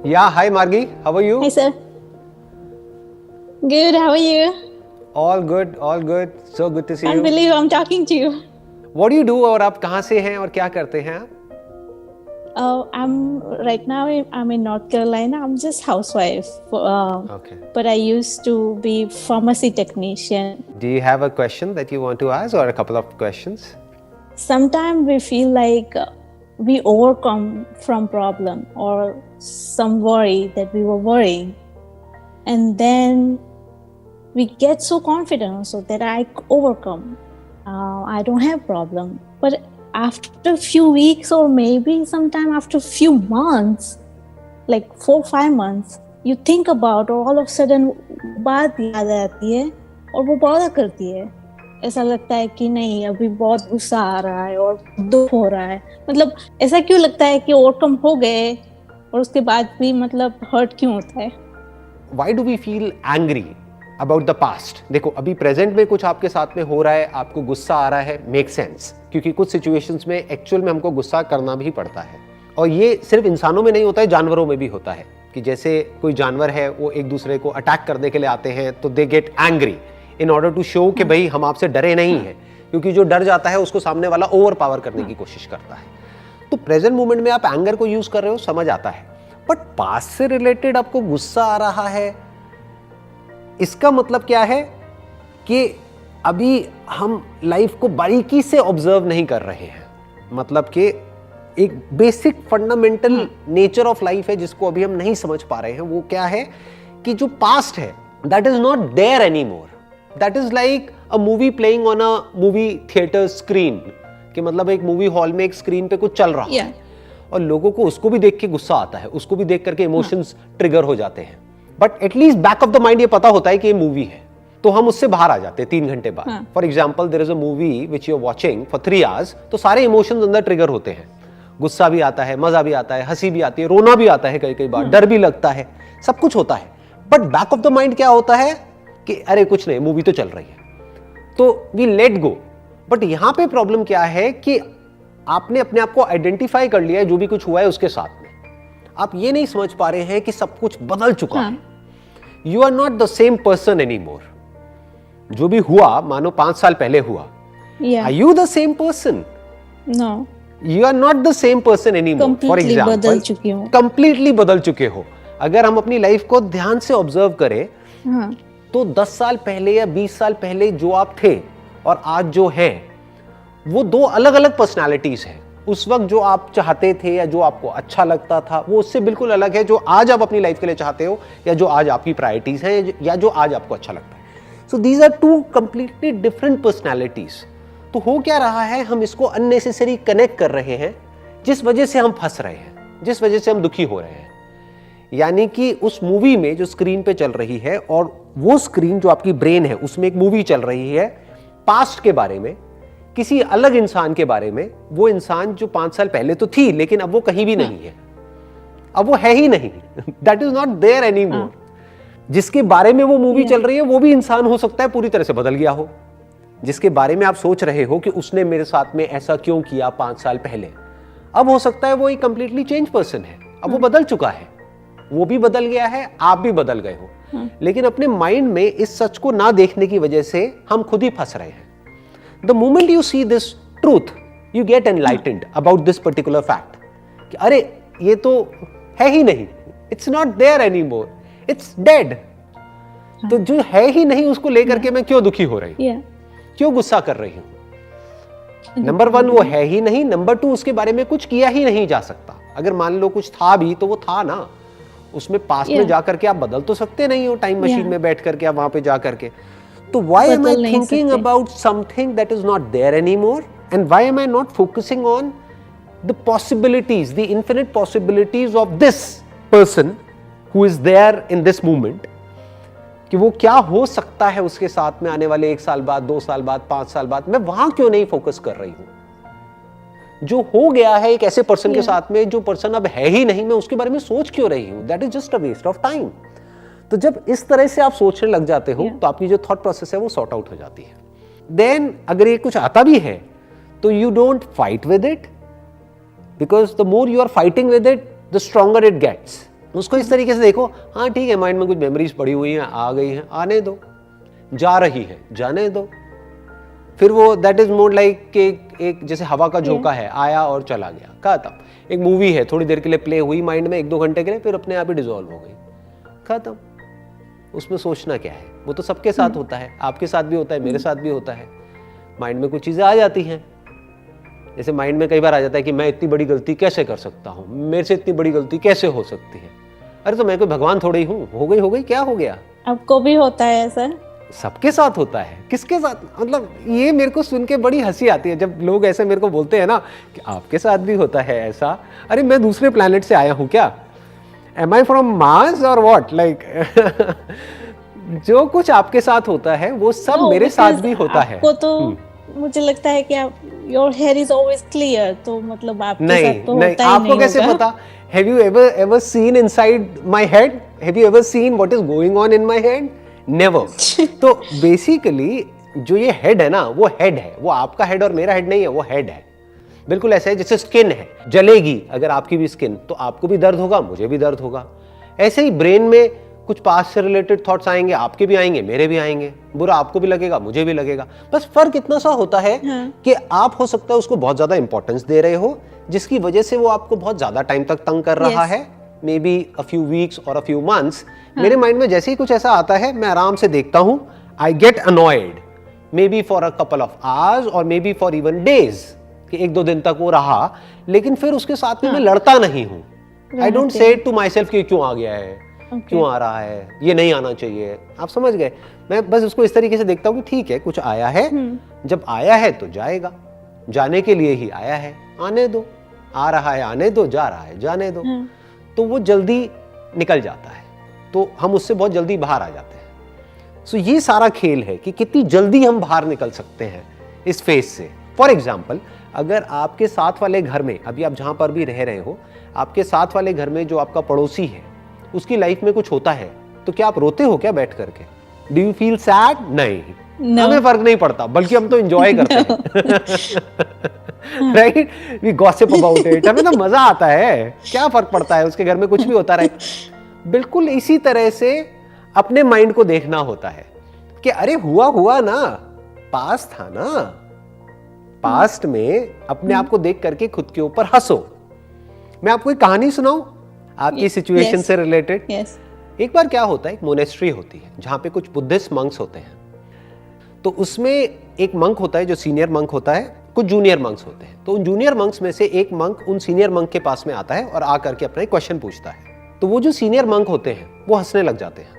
Yeah, hi Margi, how are you? Hi, sir. Good, how are you? All good, all good. So good to see Can't you. believe I'm talking to you. What do you do और आप कहाँ से हैं और क्या करते हैं आप? I'm right now. I'm in North Carolina. I'm just housewife. Okay. But I used to be pharmacy technician. Do you have a question that you want to ask or a couple of questions? Sometimes we feel like we overcome from problem or some worry that we were worrying, and then we get so confident also that I overcome. I don't have problem. But after a few weeks or maybe sometime after a few months, like 4-5 months, you think about और all of a sudden बात याद आती है और वो बड़ा करती है. ऐसा लगता है कि नहीं अभी बहुत गुस्सा आ रहा है और दुख हो रहा है. मतलब ऐसा क्यों लगता है कि ओवरकम हो गए और उसके बाद भी मतलब हर्ट क्यों होता है? Why do we feel angry about the past? देखो अभी प्रेजेंट में कुछ आपके साथ में हो रहा है, आपको गुस्सा आ रहा है, मेक सेंस, क्योंकि कुछ सिचुएशंस में एक्चुअल में हमको गुस्सा करना भी पड़ता है. और ये सिर्फ इंसानों में नहीं होता है, जानवरों में भी होता है कि जैसे कोई जानवर है वो एक दूसरे को अटैक करने के लिए आते हैं तो they get angry in order to show कि भाई हम आपसे डरे नहीं हैं, क्योंकि जो डर जाता है उसको सामने वाला ओवर पावर करने की कोशिश करता है. तो प्रेजेंट मोमेंट में आप एंगर को यूज कर रहे हो, समझ आता है, बट पास्ट से रिलेटेड आपको गुस्सा आ रहा है, इसका मतलब क्या है कि अभी हम लाइफ को बारीकी से ऑब्जर्व नहीं कर रहे हैं. मतलब कि एक basic fundamental nature of life है जिसको अभी हम नहीं समझ पा रहे हैं. वो क्या है कि जो पास्ट है that is not there any more. That is like a movie playing on a movie theatre screen, कि मतलब एक मूवी हॉल में एक स्क्रीन पे कुछ चल रहा है और लोगों को उसको भी देख के गुस्सा आता है, उसको भी देख करके इमोशंस ट्रिगर हो जाते हैं. But at least back of the mind ये पता होता है कि ये मूवी है, तो हम उससे बाहर आ जाते हैं 3 घंटे बाद. For example there is a movie which you are watching for 3 hours, तो सारे इमोशंस अंदर ट्रिगर होते हैं. गुस्सा भी आता है, मजा भी आता है, हंसी भी आती है, रोना भी आता है, कई कई बार डर भी लगता है, सब कुछ होता है. But back of the mind क्या होता है कि अरे कुछ नहीं, मूवी तो चल रही है, तो वी लेट गो. बट यहां पे प्रॉब्लम क्या है कि आपने अपने आप को आइडेंटिफाई कर लिया है जो भी कुछ हुआ है उसके साथ में. आप ये नहीं समझ पा रहे हैं कि सब कुछ बदल चुका है. You are not the same person any more. जो भी हुआ, मानो 5 साल पहले हुआ, are you the same person? No, you are not the same person any more. For example बदल चुकी हूँ, कंप्लीटली बदल चुके हो. अगर हम अपनी लाइफ को ध्यान से ऑब्जर्व करें तो 10 साल पहले या 20 साल पहले जो आप थे और आज जो हैं, वो 2 अलग अलग पर्सनालिटीज हैं. उस वक्त जो आप चाहते थे या जो आपको अच्छा लगता था वो उससे बिल्कुल अलग है जो आज आप अपनी लाइफ के लिए चाहते हो या जो आज आपकी प्रायोरिटीज हैं या जो आज आपको अच्छा लगता है. So these are 2 completely different personalities. तो हो क्या रहा है, हम इसको अननेसेसरी कनेक्ट कर रहे हैं जिस वजह से हम फंस रहे हैं, जिस वजह से हम दुखी हो रहे हैं. यानी कि उस मूवी में जो स्क्रीन पे चल रही है, और वो स्क्रीन जो आपकी ब्रेन है उसमें एक मूवी चल रही है पास्ट के बारे में, किसी अलग इंसान के बारे में. वो इंसान जो 5 साल पहले तो थी लेकिन अब वो कहीं भी नहीं है, अब वो है ही नहीं. That is not there any more. जिसके बारे में वो मूवी चल रही है वो भी इंसान हो सकता है पूरी तरह से बदल गया हो. जिसके बारे में आप सोच रहे हो कि उसने मेरे साथ में ऐसा क्यों किया 5 साल पहले, अब हो सकता है वो एक कंप्लीटली चेंज पर्सन है. अब वो बदल चुका है, वो भी बदल गया है, आप भी बदल गए हो. लेकिन अपने माइंड में इस सच को ना देखने की वजह से हम खुद ही फंस रहे हैं. The moment you see this truth, you get enlightened about this particular fact कि अरे ये तो है ही नहीं, it's not there any more, it's dead. तो जो है ही नहीं उसको लेकर के मैं क्यों दुखी हो रही हूं, क्यों गुस्सा कर रही हूं? नंबर 1 वो है ही नहीं. नंबर 2 उसके बारे में कुछ किया ही नहीं जा सकता. अगर मान लो कुछ था भी तो वो था ना, उसमें पास्ट में जाकर के आप बदल तो सकते नहीं हो. टाइम मशीन में बैठ करके आप वहां पे जा करके. तो why am I thinking about something that is not there anymore, and why am I not focusing on the possibilities, the infinite possibilities of this person who is there in this moment, कि वो क्या हो सकता है उसके साथ में आने वाले 1 साल बाद, 2 साल बाद, 5 साल बाद. मैं वहां क्यों नहीं फोकस कर रही हूं? जो हो गया है एक ऐसे पर्सन के साथ में, जो पर्सन अब है ही नहीं, मैं उसके बारे में सोच क्यों रही हूं? That is just a waste of time. तो जब इस तरह से आप सोचने लग जाते हो तो आपकी जो थॉट प्रोसेस है वो सॉर्ट आउट हो जाती है. देन अगर ये कुछ आता भी है तो you don't fight with it, because the more you are fighting with it the stronger it gets. उसको इस तरीके से देखो, हाँ ठीक है, माइंड में कुछ मेमोरीज पड़ी हुई हैं, आ गई हैं, आने दो, जा रही है, जाने दो। फिर वो दैट इज मोर लाइक कि एक जैसे हवा का झोंका है, आया और चला गया, खत्म। एक मूवी है, थोड़ी देर के लिए प्ले हुई माइंड में, 1-2 घंटे के लिए, फिर अपने आप ही डिसॉल्व हो गई, खत्म। उसमें सोचना क्या है? वो तो सबके साथ होता है, आपके साथ भी होता है, मेरे साथ भी होता है। माइंड में कुछ चीजें आ जाती हैं, जैसे माइंड में कई बार आ जाता है कि मैं इतनी बड़ी गलती कैसे कर सकता हूँ, मेरे से इतनी बड़ी गलती कैसे हो सकती है। अरे तो मैं कोई भगवान थोड़ी ही हूँ, हो गई, क्या हो गया? आपको भी होता है ऐसा? सबके साथ होता है। किसके साथ? मतलब ये मेरे को सुन के बड़ी हंसी आती है जब लोग ऐसे मेरे को बोलते हैं ना कि आपके साथ भी होता है ऐसा। अरे मैं दूसरे प्लैनेट से आया हूँ क्या? एम आई फ्रॉम मार्स और व्हाट? लाइक जो कुछ आपके साथ होता है वो सब मेरे साथ भी होता है। आपको तो मुझे लगता है कि आप your here is always clear, तो मतलब आपके साथ तो होता ही आपको कैसे पता? Have you ever seen inside my head? Have you ever seen what is going on in my head? Never. तो बेसिकली जो ये हेड है ना, वो हेड है, वो आपका हेड और मेरा हेड नहीं है, वो हेड है। बिल्कुल ऐसा है जैसे स्किन है, जलेगी अगर आपकी भी स्किन, तो आपको भी दर्द होगा, मुझे भी दर्द होगा। ऐसे ही ब्रेन में कुछ पास्ट से रिलेटेड थॉट्स आएंगे, आपके भी आएंगे, मेरे भी आएंगे, बुरा आपको भी लगेगा, मुझे भी लगेगा। बस फर्क इतना सा होता है कि आप हो सकता है उसको बहुत ज्यादा इंपॉर्टेंस दे रहे हो, जिसकी वजह से वो आपको बहुत ज्यादा टाइम तक तंग कर रहा है, may be a few weeks और अ फ्यू मंथ्स। मेरे माइंड में जैसे ही कुछ ऐसा आता है, मैं आराम से देखता हूं, I get annoyed, maybe for a couple of hours और maybe for even days, कि 1-2 दिन तक वो रहा, लेकिन फिर उसके साथ में मैं लड़ता नहीं हूं। I don't say to myself कि क्यों आ गया है, क्यों आ रहा है, ये नहीं आना चाहिए। आप समझ गए? मैं बस उसको इस तरीके से देखता हूँ कि ठीक है, कुछ आया है, जब आया है तो जाएगा, जाने के लिए ही आया है, आने दो, आ रहा है आने दो, जा रहा है जाने दो। तो वो जल्दी निकल जाता है, तो हम उससे बहुत जल्दी बाहर आ जाते हैं। सो ये सारा खेल है कि कितनी जल्दी हम बाहर निकल सकते हैं इस फेज से। फॉर एग्जाम्पल, अगर आपके साथ वाले घर में, अभी आप जहां पर भी रह रहे हो, आपके साथ वाले घर में जो आपका पड़ोसी है, उसकी लाइफ में कुछ होता है, तो क्या आप रोते हो क्या बैठ करके? Do you feel sad? नहीं, हमें फर्क नहीं पड़ता, बल्कि हम तो एंजॉय करते हैं, right? We gossip about it, हमें तो मजा आता है, क्या फर्क पड़ता है, उसके घर में कुछ भी होता रहे। बिल्कुल इसी तरह से अपने माइंड को देखना होता है कि अरे हुआ ना, पास्ट था ना, पास्ट में अपने आप को देख करके खुद के ऊपर हंसो। मैं आपको एक कहानी सुनाऊं आपकी सिचुएशन से रिलेटेड। एक बार क्या होता है, एक मोनेस्ट्री होती है जहां पे कुछ बुद्धिस्ट मंक्स होते हैं। तो उसमें एक मंक होता है जो सीनियर मंक होता है, कुछ जूनियर मंक्स होते हैं। तो उन जूनियर मंक्स में से एक मंक उन सीनियर मंक के पास में आता है और आकर के अपना एक क्वेश्चन पूछता है। तो वो जो सीनियर मंक होते हैं वो हंसने लग जाते हैं,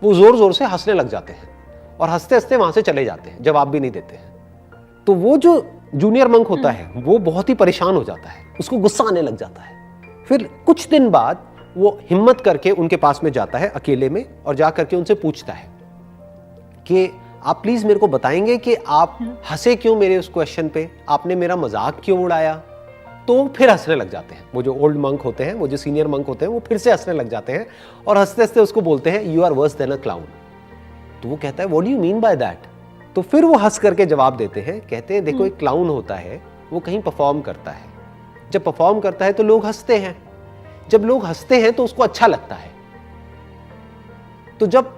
वो जोर जोर से हंसने लग जाते हैं और हंसते हंसते वहां से चले जाते हैं, जवाब भी नहीं देते हैं। तो वो जो जूनियर मंक होता है वो बहुत ही परेशान हो जाता है, उसको गुस्सा आने लग जाता है। फिर कुछ दिन बाद वो हिम्मत करके उनके पास में जाता है अकेले में और जा करके उनसे पूछता है कि आप प्लीज मेरे को बताएंगे कि आप हंसे क्यों मेरे उस क्वेश्चन पे, आपने मेरा मजाक क्यों उड़ाया? तो फिर हंसने लग जाते हैं। वो जो ओल्ड मंक होते हैं, वो जो सीनियर मंक होते हैं, वो फिर से हंसने लग जाते हैं और हंसते हंसते उसको बोलते हैं you are worse than a clown. तो वो कहता है what do you mean by that? तो फिर वो हंस करके जवाब देते हैं, कहते हैं देखो एक क्लाउन होता है, वो कहीं परफॉर्म करता है, जब परफॉर्म करता है तो लोग हंसते हैं, जब लोग हंसते हैं तो उसको अच्छा लगता है। तो जब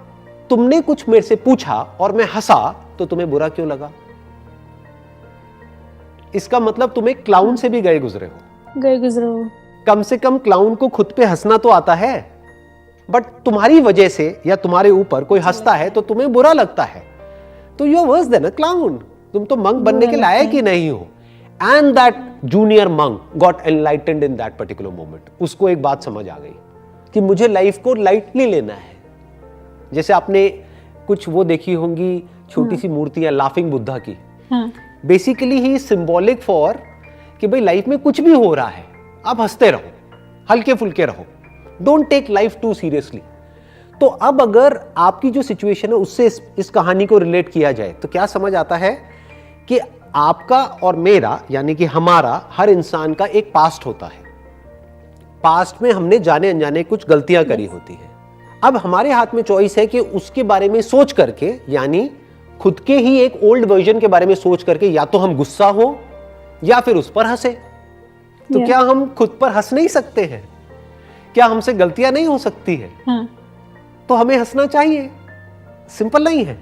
तुमने कुछ मेरे से पूछा और मैं हंसा तो तुम्हें बुरा क्यों लगा? इसका मतलब तुम एक क्लाउन से भी गए गुजरे हो। कम से कम क्लाउन को खुद पे हंसना तो आता है, बट तुम्हारी वजह से या तुम्हारे ऊपर कोई हंसता है तो तुम्हें बुरा लगता है। तो you are worse than a clown, तुम तो मंक बनने के लायक ही नहीं हो। And that junior monk got enlightened in that particular moment. उसको एक बात समझ आ गई कि मुझे लाइफ को लाइटली लेना है। जैसे आपने कुछ वो देखी होंगी छोटी सी मूर्तियां लाफिंग बुद्धा की, बेसिकली ही सिंबॉलिक फॉर कि भाई लाइफ में कुछ भी हो रहा है आप हंसते रहो, हल्के फुल्के रहो, don't take life too seriously. तो अब अगर आपकी जो सिचुएशन है उससे इस कहानी को रिलेट किया जाए तो क्या समझ आता है कि आपका और मेरा, यानी कि हमारा, हर इंसान का एक पास्ट होता है। पास्ट में हमने जाने अनजाने कुछ गलतियां करी होती हैं। अब हमारे हाथ में चॉइस है कि उसके बारे में सोच करके, यानी खुद के ही एक ओल्ड वर्जन के बारे में सोच करके या तो हम गुस्सा हो या फिर उस पर हंसे। तो क्या हम खुद पर हंस नहीं सकते हैं? क्या हमसे गलतियां नहीं हो सकती है? हाँ, तो हमें हंसना चाहिए। सिंपल नहीं है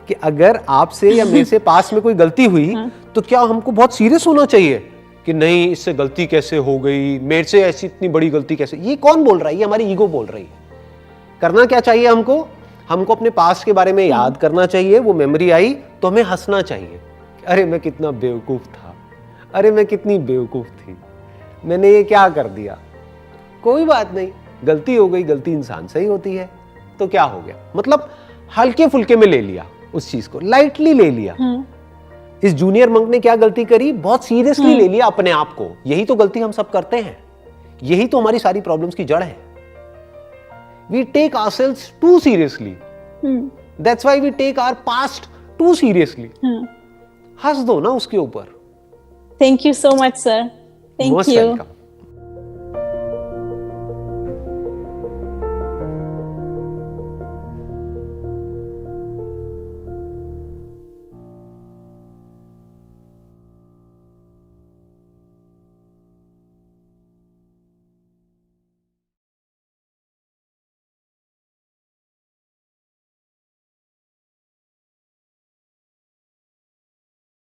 कि अगर आपसे या मेरे से पास में कोई गलती हुई हाँ। तो क्या हमको बहुत सीरियस होना चाहिए कि नहीं इससे गलती कैसे हो गई, मेरे से ऐसी इतनी बड़ी गलती कैसे? ये कौन बोल रहा है? ये हमारी ईगो बोल रही है। करना क्या चाहिए हमको? हमको अपने पास्ट के बारे में याद करना चाहिए। वो मेमोरी आई तो हमें हंसना चाहिए। अरे मैं कितना बेवकूफ था, अरे मैं कितनी बेवकूफ थी, मैंने ये क्या कर दिया। कोई बात नहीं, गलती हो गई, गलती इंसान से ही होती है, तो क्या हो गया? मतलब हल्के फुल्के में ले लिया, उस चीज को लाइटली ले लिया। इस जूनियर मंक ने क्या गलती करी? बहुत सीरियसली ले लिया अपने आप को। यही तो गलती हम सब करते हैं, यही तो हमारी सारी प्रॉब्लम्स की जड़ है। We take ourselves too seriously, that's why we take our past too seriously. हंस दो ना उसके ऊपर। Thank you so much, sir. Thank Most you. welcome.